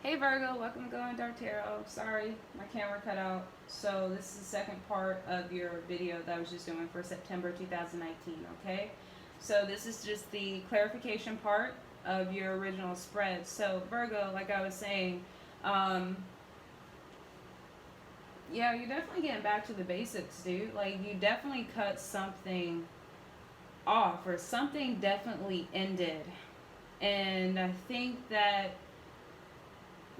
Hey Virgo, welcome to Going Dark Tarot. Sorry, my camera cut out. So this is the second part of your video that I was just doing for September 2019, okay? So this is just the clarification part of your original spread. So Virgo, like I was saying, um, yeah, you're definitely getting back to the basics, dude. Like you definitely cut something off or something definitely ended. And I think that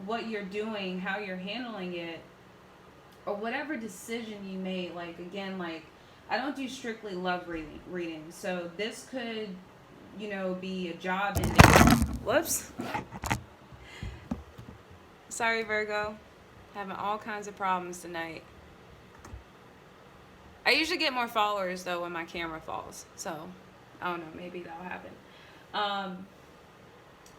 what you're doing, how you're handling it, or whatever decision you made, like again, like I don't do strictly love reading. So this could, be a job ending. Whoops. Sorry, Virgo. Having all kinds of problems tonight. I usually get more followers though when my camera falls. So I don't know, maybe that'll happen. Um,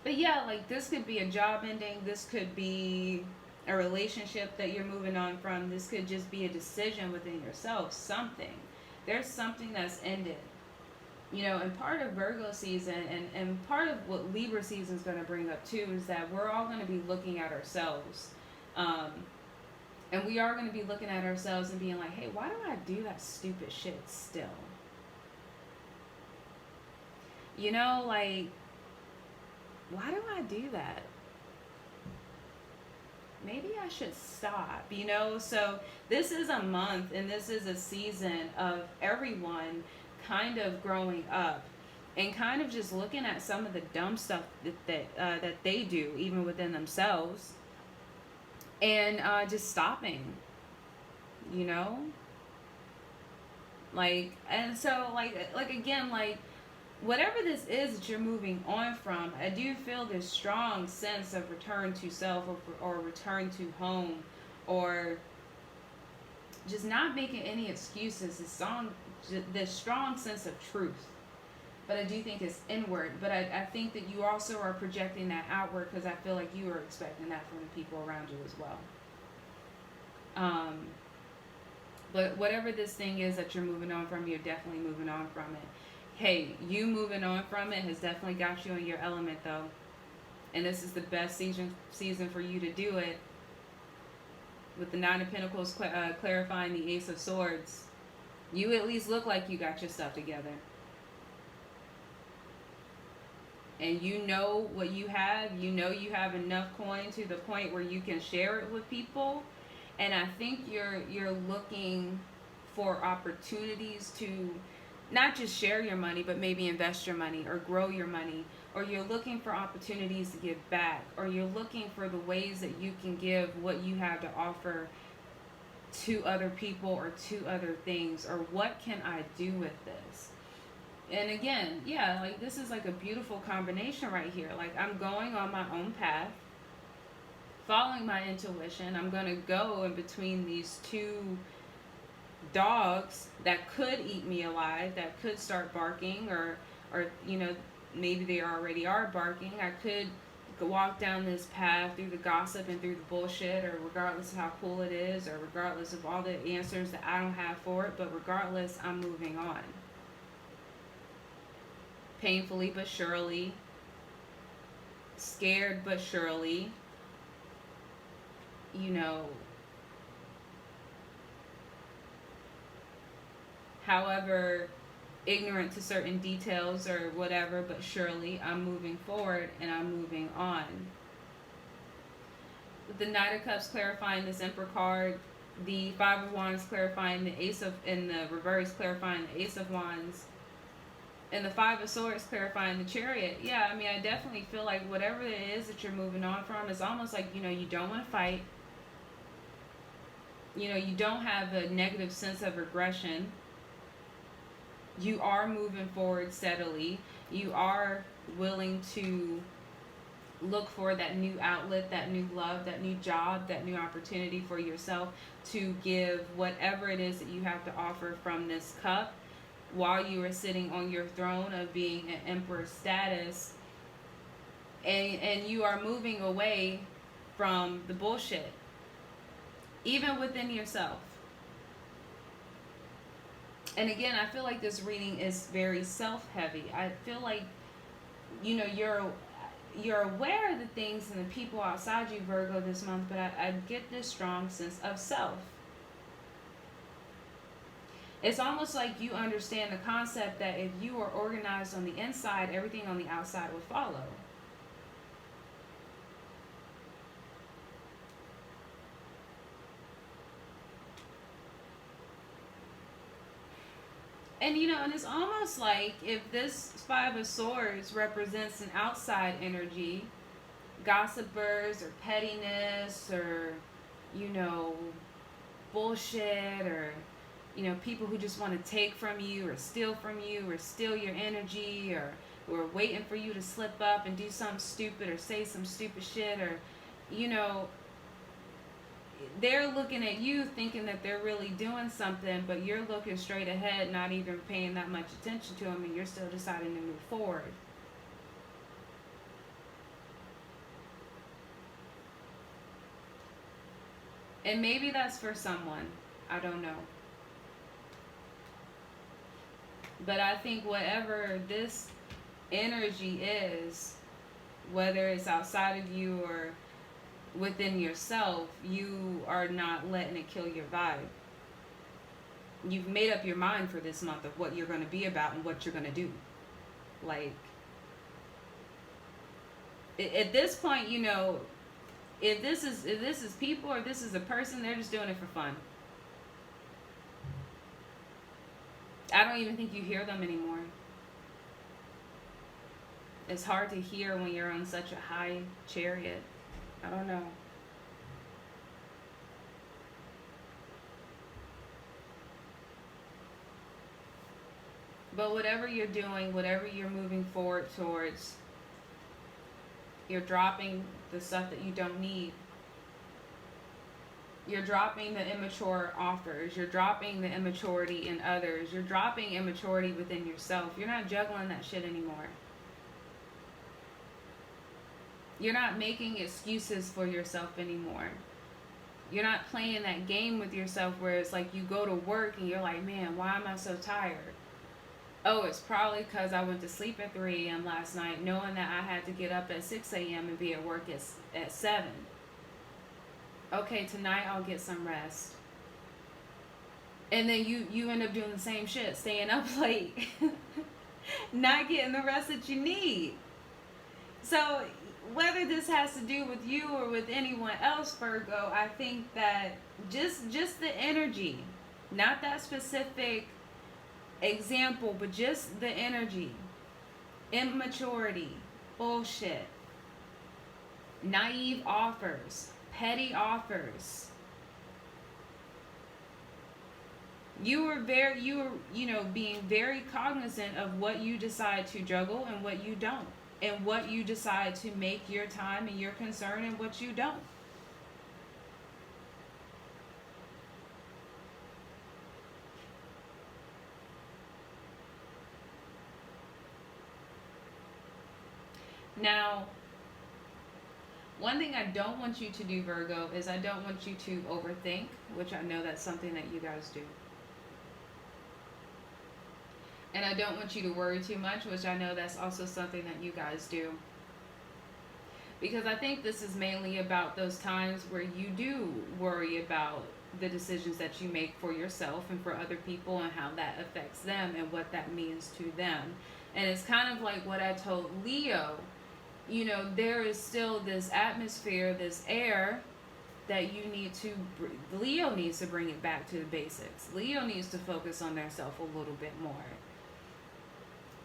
but yeah, like this could be a job ending. This could be a relationship that you're moving on from. This could just be a decision within yourself. Something. There's something that's ended. And part of Virgo season and part of what Libra season is going to bring up too is that we're all going to be looking at ourselves. Um, and we are going to be looking at ourselves and being like, hey, why do I do that stupid shit still? Like, why do I do that? Maybe I should stop. So this is a month and this is a season of everyone kind of growing up and kind of just looking at some of the dumb stuff that they do even within themselves and just stopping, you know and so like again, like whatever this is that you're moving on from, I do feel this strong sense of return to self, or return to home, or just not making any excuses. This strong sense of truth. But I do think it's inward. But I think that you also are projecting that outward because I feel like you are expecting that from the people around you as well. Um, but whatever this thing is that you're moving on from, you're definitely moving on from it. Hey, you moving on from it has definitely got you in your element though. And this is the best season for you to do it. With the Nine of Pentacles clarifying the Ace of Swords, you at least look like you got your stuff together. And you know what you have. You have enough coin to the point where you can share it with people. And I think you're looking for opportunities to not just share your money, but maybe invest your money or grow your money. Or you're looking for opportunities to give back. Or you're looking for the ways that you can give what you have to offer to other people or to other things. Or what can I do with this? And again, yeah, like this is like a beautiful combination right here. Like I'm going on my own path, following my intuition. I'm going to go in between these two dogs that could eat me alive, that could start barking, or maybe they already are barking. I could walk down this path through the gossip and through the bullshit, or regardless of how cool it is, or regardless of all the answers that I don't have for it, but regardless, I'm moving on. Painfully but surely, scared but surely, you know, however ignorant to certain details or whatever, but surely I'm moving forward and I'm moving on. With the Knight of Cups clarifying this Emperor card, the Five of Wands clarifying the Ace of, in the reverse clarifying the Ace of Wands, and the Five of Swords clarifying the Chariot. Yeah, I mean, I definitely feel like whatever it is that you're moving on from, it's almost like, you don't want to fight. You don't have a negative sense of regression. You are moving forward steadily. You are willing to look for that new outlet, that new love, that new job, that new opportunity for yourself to give whatever it is that you have to offer from this cup while you are sitting on your throne of being an emperor status, and you are moving away from the bullshit, even within yourself. And again, I feel like this reading is very self heavy. I feel like, you're you're aware of the things and the people outside you, Virgo, this month, but I get this strong sense of self. It's almost like you understand the concept that if you are organized on the inside, everything on the outside will follow. And and it's almost like if this Five of Swords represents an outside energy, gossipers or pettiness or, you know, bullshit or, people who just want to take from you or steal your energy or waiting for you to slip up and do something stupid or say some stupid shit or, you know, they're looking at you thinking that they're really doing something, but you're looking straight ahead, not even paying that much attention to them, and you're still deciding to move forward. And maybe that's for someone. I don't know. But I think whatever this energy is, whether it's outside of you or within yourself, you are not letting it kill your vibe. You've made up your mind for this month of what you're going to be about and what you're going to do. Like, at this point, if this is people or this is a person, they're just doing it for fun. I don't even think you hear them anymore. It's hard to hear when you're on such a high chariot. I don't know. But whatever you're doing, whatever you're moving forward towards, you're dropping the stuff that you don't need. You're dropping the immature offers. You're dropping the immaturity in others. You're dropping immaturity within yourself. You're not juggling that shit anymore. You're not making excuses for yourself anymore. You're not playing that game with yourself where it's like you go to work and you're like, man, why am I so tired? Oh, it's probably because I went to sleep at 3 a.m. last night knowing that I had to get up at 6 a.m. and be at work at 7. Okay, tonight I'll get some rest. And then you end up doing the same shit, staying up late, not getting the rest that you need. So whether this has to do with you or with anyone else, Virgo, I think that just the energy, not that specific example, but just the energy, immaturity, bullshit, naive offers, petty offers. You were being very cognizant of what you decide to juggle and what you don't, and what you decide to make your time and your concern and what you don't. Now, one thing I don't want you to do, Virgo, is I don't want you to overthink, which I know that's something that you guys do. And I don't want you to worry too much, which I know that's also something that you guys do. Because I think this is mainly about those times where you do worry about the decisions that you make for yourself and for other people and how that affects them and what that means to them. And it's kind of like what I told Leo. There is still this atmosphere, this air that you need to, Leo needs to bring it back to the basics. Leo needs to focus on themselves a little bit more.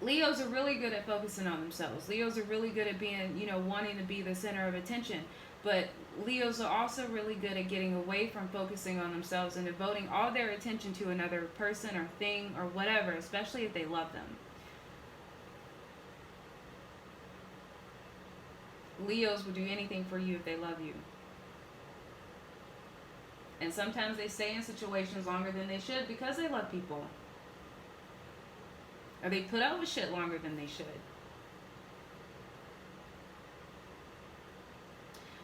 Leos are really good at focusing on themselves. Leos are really good at being, wanting to be the center of attention. But Leos are also really good at getting away from focusing on themselves and devoting all their attention to another person or thing or whatever, especially if they love them. Leos will do anything for you if they love you. And sometimes they stay in situations longer than they should because they love people. Or they put up with shit longer than they should.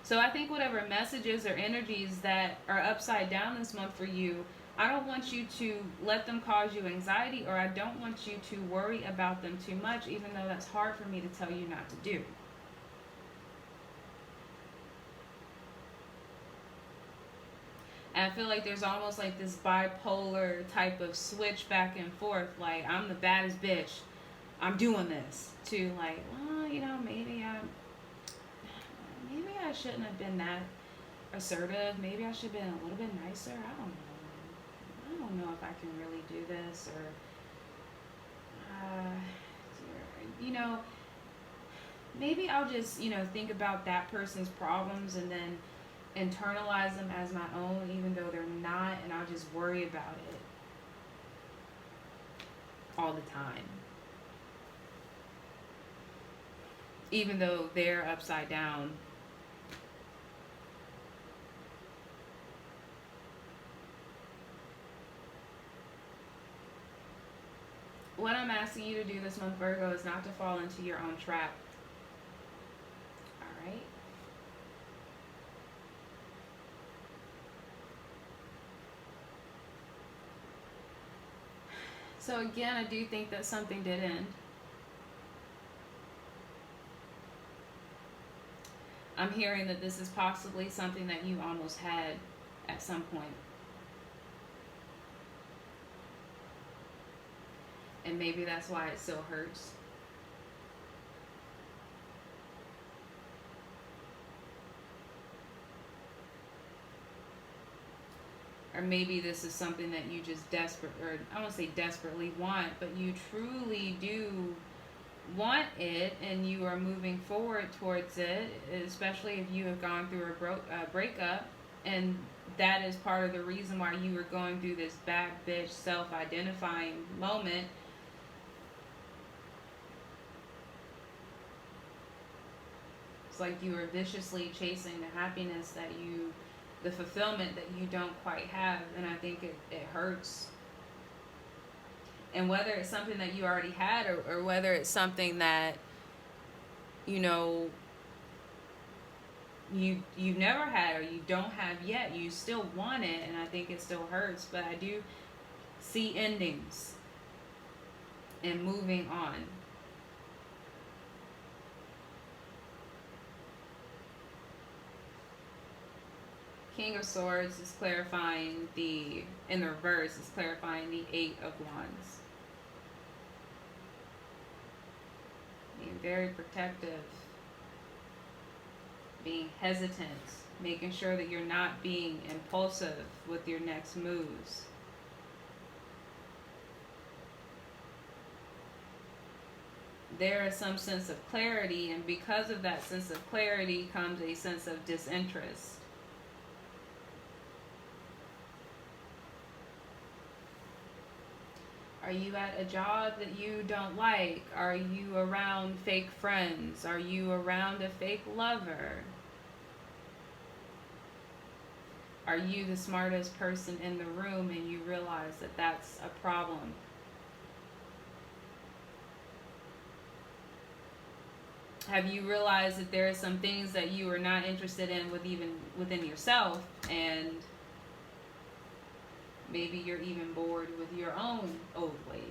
So I think whatever messages or energies that are upside down this month for you, I don't want you to let them cause you anxiety, or I don't want you to worry about them too much, even though that's hard for me to tell you not to do. I feel like there's almost like this bipolar type of switch back and forth. Like, I'm the baddest bitch, I'm doing this, to like, well, maybe I shouldn't have been that assertive. Maybe I should have been a little bit nicer. I don't know if I can really do this, or uh, you know, maybe I'll just, think about that person's problems and then internalize them as my own, even though they're not, and I'll just worry about it all the time, even though they're upside down. What I'm asking you to do this month, Virgo, is not to fall into your own trap. All right? So, again, I do think that something did end. I'm hearing that this is possibly something that you almost had at some point. And maybe that's why it still hurts. Or maybe this is something that you just or I don't say desperately want, but you truly do want it, and you are moving forward towards it, especially if you have gone through a breakup, and that is part of the reason why you were going through this bad bitch self-identifying moment. It's like you are viciously chasing the happiness the fulfillment that you don't quite have, and I think it hurts. And whether it's something that you already had, or whether it's something that, you know, you've never had or you don't have yet, you still want it, and I think it still hurts, but I do see endings and moving on. King of Swords is clarifying in the reverse, is clarifying the Eight of Wands. Being very protective, being hesitant, making sure that you're not being impulsive with your next moves. There is some sense of clarity, and because of that sense of clarity comes a sense of disinterest. Are you at a job that you don't like? Are you around fake friends? Are you around a fake lover? Are you the smartest person in the room and you realize that that's a problem? Have you realized that there are some things that you are not interested in within yourself, and maybe you're even bored with your own old ways?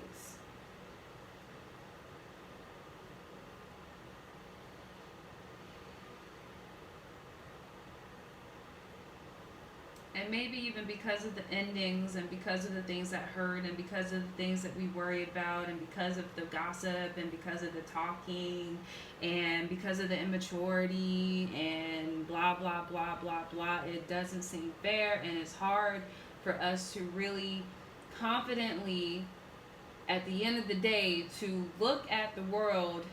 And maybe even because of the endings, and because of the things that hurt, and because of the things that we worry about, and because of the gossip, and because of the talking, and because of the immaturity, and blah, blah, blah, blah, blah, it doesn't seem fair, and it's hard for us to really confidently, at the end of the day, to look at the world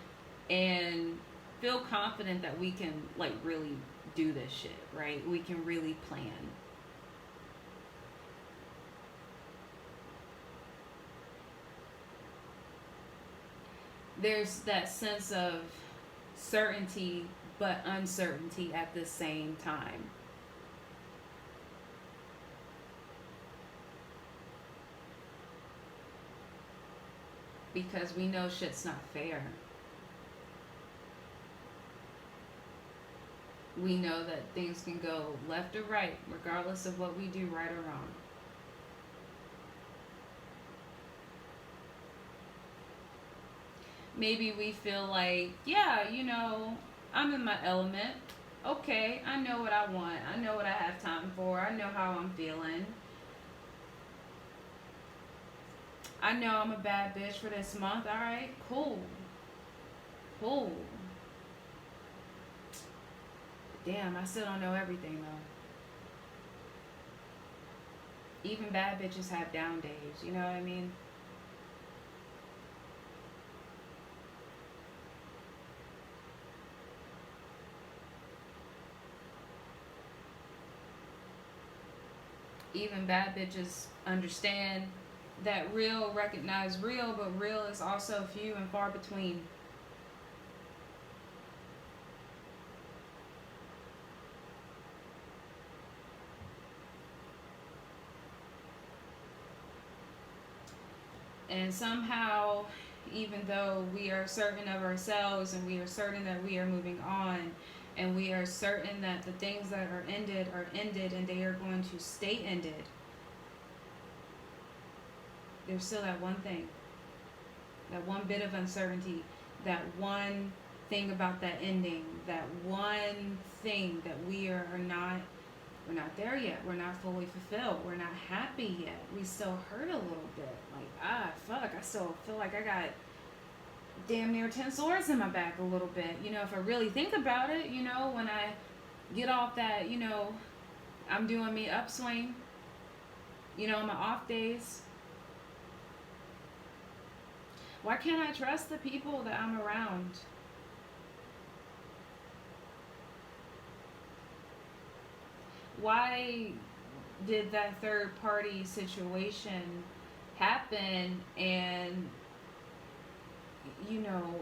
and feel confident that we can, like, really do this shit, right? We can really plan. There's that sense of certainty but uncertainty at the same time. Because we know shit's not fair. We know that things can go left or right, regardless of what we do, right or wrong. Maybe we feel like, yeah, I'm in my element. Okay, I know what I want. I know what I have time for. I know how I'm feeling. I know I'm a bad bitch for this month. All right, cool, cool. Damn, I still don't know everything though. Even bad bitches have down days. You know what I mean? Even bad bitches understand that real recognize real, but real is also few and far between. And somehow, even though we are certain of ourselves and we are certain that we are moving on, and we are certain that the things that are ended and they are going to stay ended, there's still that one thing, that one bit of uncertainty, that one thing about that ending, that one thing that we're not there yet. We're not fully fulfilled. We're not happy yet. We still hurt a little bit. Like, fuck, I still feel like I got damn near 10 swords in my back a little bit. If I really think about it, when I get off that, I'm doing me upswing, on my off days. Why can't I trust the people that I'm around? Why did that third party situation happen? And, you know,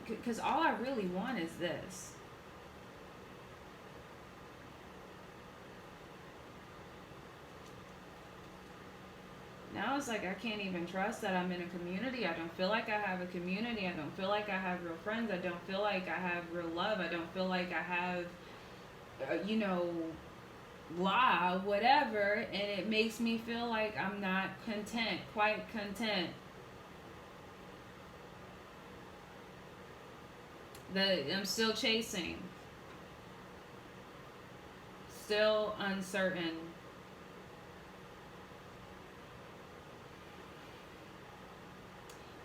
because all I really want is this. Now it's like I can't even trust that I'm in a community. I don't feel like I have a community. I don't feel like I have real friends. I don't feel like I have real love. I don't feel like I have, you know, whatever. And it makes me feel like I'm not content, quite content. That I'm still chasing, still uncertain.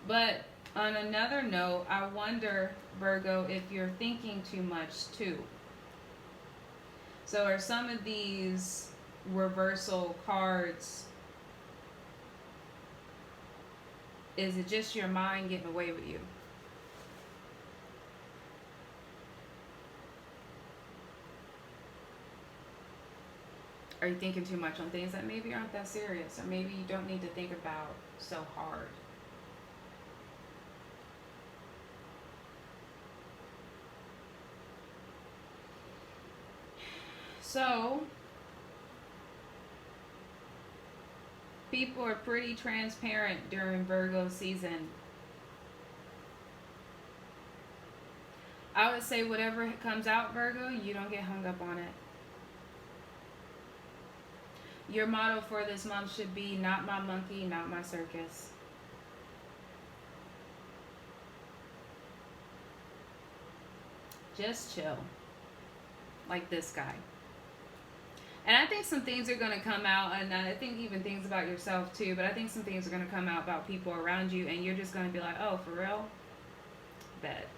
But on another note, I wonder, Virgo, if you're thinking too much too. So, are some of these reversal cards, is it just your mind getting away with you? Are you thinking too much on things that maybe aren't that serious, or maybe you don't need to think about so hard? So, people are pretty transparent during Virgo season. I would say whatever comes out, Virgo, you don't get hung up on it. Your motto for this month should be not my monkey, not my circus. Just chill. Like this guy. And I think some things are going to come out, and I think even things about yourself too, but I think some things are going to come out about people around you, and you're just going to be like, oh, for real? Bet.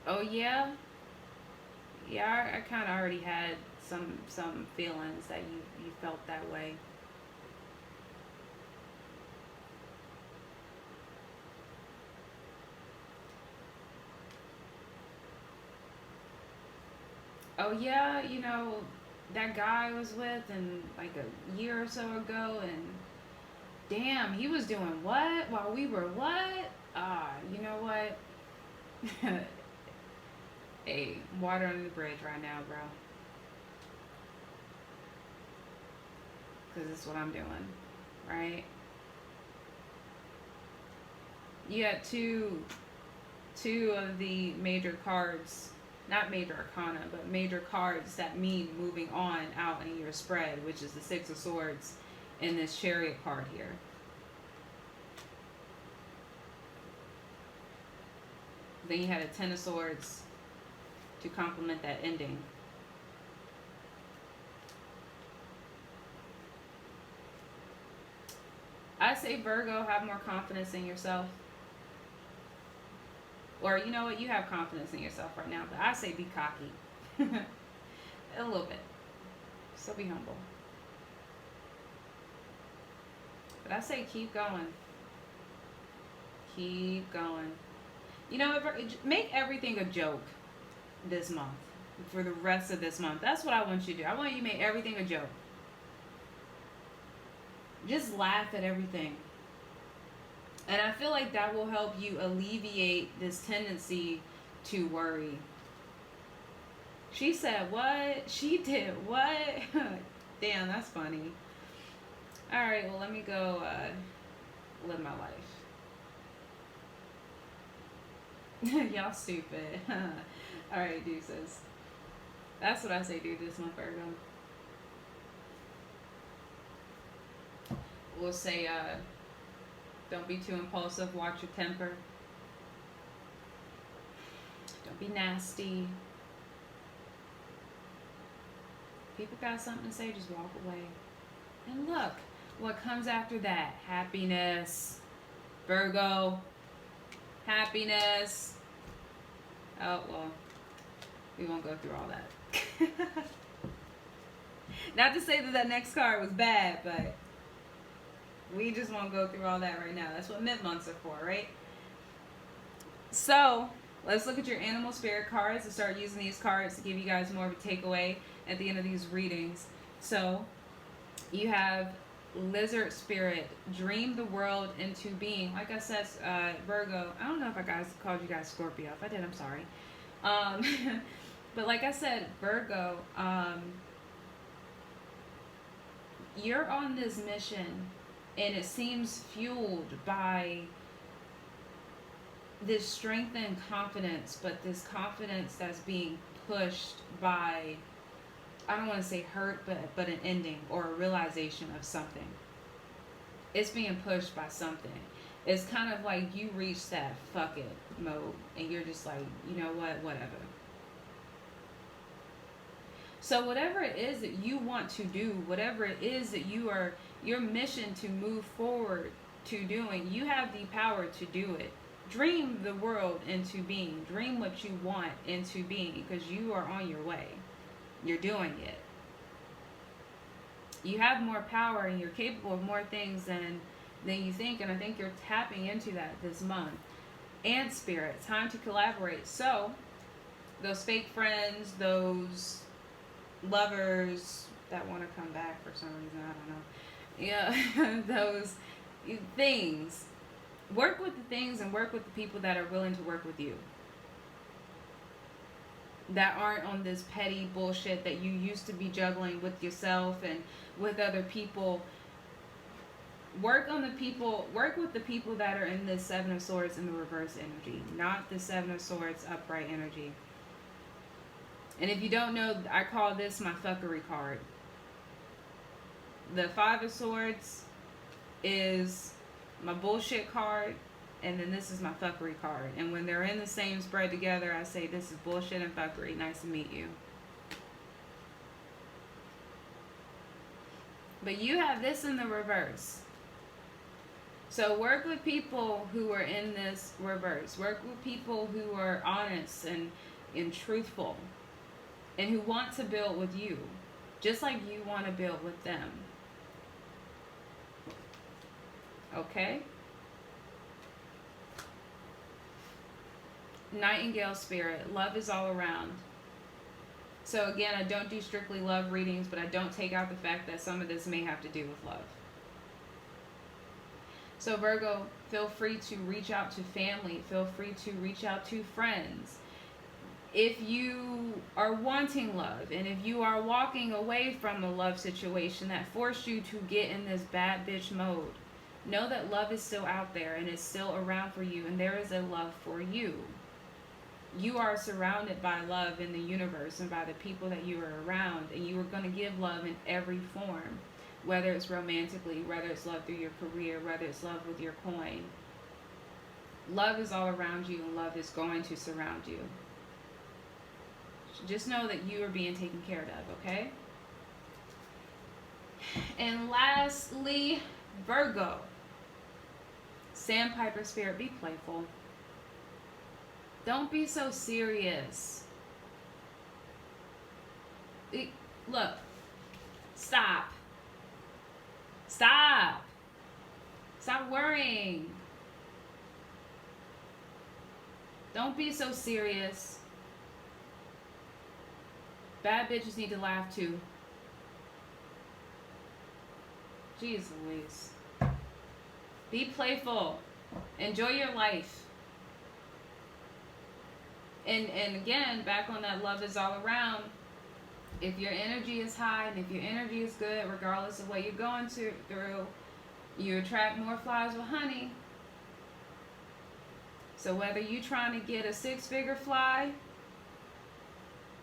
Oh, yeah? Yeah, I kind of already had some feelings that you felt that way. Oh, yeah, that guy I was with and like a year or so ago, and damn, he was doing what while we were what? You know what? Hey, water under the bridge right now, bro. Because it's what I'm doing, right? You got two of the major cards, not major arcana, but major cards that mean moving on out in your spread, which is the Six of Swords and this Chariot card here. Then you had a Ten of Swords to complement that ending. I say, Virgo, have more confidence in yourself. Or you know what? You have confidence in yourself right now, but I say be cocky. A little bit. So be humble. But I say keep going. Keep going. You know, make everything a joke this month. For the rest of this month. That's what I want you to do. I want you to make everything a joke. Just laugh at everything. And I feel like that will help you alleviate this tendency to worry. She said what? She did what? Damn, that's funny. Alright, well, let me go live my life. Y'all stupid. Alright, deuces. That's what I say do this month, Virgo. We'll say, don't be too impulsive. Watch your temper. Don't be nasty. People got something to say, just walk away. And look, what comes after that? Happiness. Virgo. Happiness. Oh, well, we won't go through all that. Not to say that that next card was bad, but we just won't go through all that right now. That's what mid-months are for, right? So, let's look at your animal spirit cards and start using these cards to give you guys more of a takeaway at the end of these readings. So, you have lizard spirit, dream the world into being. Like I said, Virgo, I don't know if I called you guys Scorpio. If I did, I'm sorry. But like I said, Virgo, you're on this mission, and it seems fueled by this strength and confidence, but this confidence that's being pushed by, I don't want to say hurt, but an ending or a realization of something. It's being pushed by something. It's kind of like you reach that fuck it mode, and you're just like, you know what, whatever. So whatever it is that you want to do, whatever it is that your mission to move forward to doing, you have the power to do it. Dream the world into being. Dream what you want into being, because you are on your way. You're doing it. You have more power, and you're capable of more things than you think, and I think you're tapping into that this month. And spirit, time to collaborate. So those fake friends, those lovers that want to come back for some reason, I don't know. Yeah, those things. Work with the things and work with the people that are willing to work with you. That aren't on this petty bullshit that you used to be juggling with yourself and with other people. Work with the people that are in the Seven of Swords in the reverse energy, not the Seven of Swords upright energy. And if you don't know, I call this my fuckery card. The Five of Swords is my bullshit card, and then this is my fuckery card. And when they're in the same spread together, I say this is bullshit and fuckery. Nice to meet you. But you have this in the reverse. So work with people who are in this reverse. Work with people who are honest and truthful, and who want to build with you, just like you want to build with them. Okay? Nightingale spirit, love is all around. So again, I don't do strictly love readings, but I don't take out the fact that some of this may have to do with love. So Virgo, feel free to reach out to family. Feel free to reach out to friends. If you are wanting love, and if you are walking away from a love situation that forced you to get in this bad bitch mode, know that love is still out there and is still around for you, and there is a love for you. You are surrounded by love in the universe and by the people that you are around, and you are going to give love in every form, whether it's romantically, whether it's love through your career, whether it's love with your coin. Love is all around you, and love is going to surround you. Just know that you are being taken care of, okay? And lastly, Virgo. Sandpiper spirit, be playful. Don't be so serious. Look, stop. Stop. Stop worrying. Don't be so serious. Bad bitches need to laugh too. Jeez Louise. Be playful. Enjoy your life. And again, back on that love is all around. If your energy is high and if your energy is good, regardless of what you're going through, you attract more flies with honey. So whether you're trying to get a 6-figure fly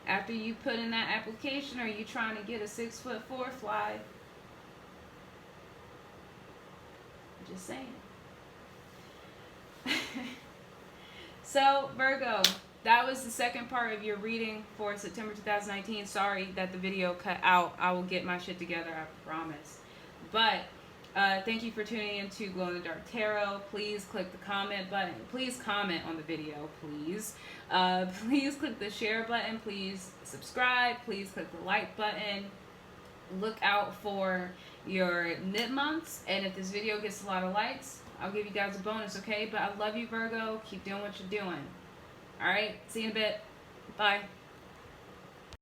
after you put in that application, or you trying to get a 6'4" fly, I'm just saying. So Virgo, that was the second part of your reading for September 2019. Sorry that the video cut out. I will get my shit together, I promise. But thank you for tuning in to Glow in the Dark Tarot. Please click the comment button. Please comment on the video, please. Please click the share button. Please subscribe. Please click the like button. Look out for your knit months. And if this video gets a lot of likes, I'll give you guys a bonus, okay? But I love you, Virgo. Keep doing what you're doing. All right? See you in a bit. Bye.